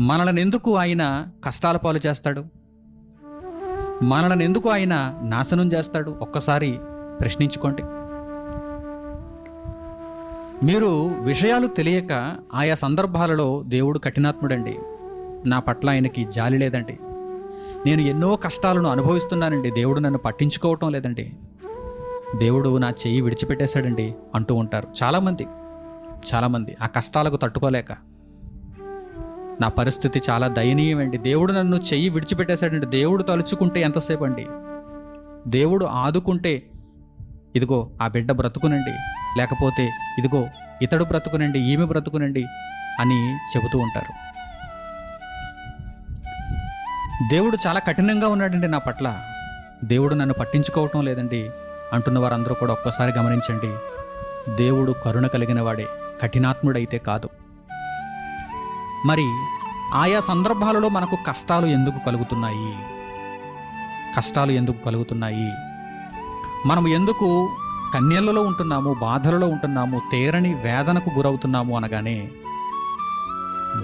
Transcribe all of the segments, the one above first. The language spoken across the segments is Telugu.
మనల్ని ఎందుకు ఆయన కష్టాల పాలు చేస్తాడు? మనల్ని ఎందుకు ఆయన నాశనం చేస్తాడు? ఒక్కసారి ప్రశ్నించుకోండి. మీరు విషయాలు తెలియక ఆయా సందర్భాలలో దేవుడు కఠినాత్ముడండి, నా పట్ల ఆయనకి జాలి లేదండి, నేను ఎన్నో కష్టాలను అనుభవిస్తున్నానండి, దేవుడు నన్ను పట్టించుకోవటం లేదండి, దేవుడు నా చెయ్యి విడిచిపెట్టేశాడండి అంటూ ఉంటారు చాలామంది ఆ కష్టాలకు తట్టుకోలేక. నా పరిస్థితి చాలా దయనీయమండి, దేవుడు నన్ను చెయ్యి విడిచిపెట్టేశాడండి, దేవుడు తలుచుకుంటే ఎంతసేపు అండి, దేవుడు ఆదుకుంటే ఇదిగో ఆ బిడ్డ బ్రతుకునండి, లేకపోతే ఇదిగో ఇతడు బ్రతుకునండి, ఈమె బ్రతుకునండి అని చెబుతూ ఉంటారు. దేవుడు చాలా కఠినంగా ఉన్నాడండి నా పట్ల, దేవుడు నన్ను పట్టించుకోవటం లేదండి అంటున్న వారందరూ కూడా ఒక్కసారి గమనించండి. దేవుడు కరుణ కలిగిన వాడే, కఠినాత్ముడైతే కాదు. మరి ఆయా సందర్భాలలో మనకు కష్టాలు ఎందుకు కలుగుతున్నాయి? మనం ఎందుకు కన్యలలో ఉంటున్నాము, బాధలలో ఉంటున్నాము, తేరని వేదనకు గురవుతున్నాము అనగానే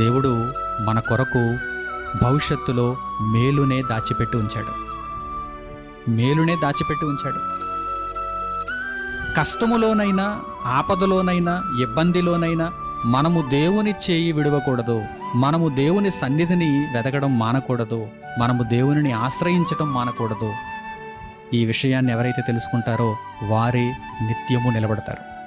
దేవుడు మన కొరకు భవిష్యత్తులో మేలునే దాచిపెట్టి ఉంచాడు. కష్టములోనైనా, ఆపదలోనైనా, ఇబ్బందిలోనైనా మనము దేవుని చేయి విడవకూడదు, మనము దేవుని సన్నిధిని వెదగడం మానకూడదు, మనము దేవునిని ఆశ్రయించటం మానకూడదు. ఈ విషయాన్ని ఎవరైతే తెలుసుకుంటారో వారే నిత్యము నిలబడతారు.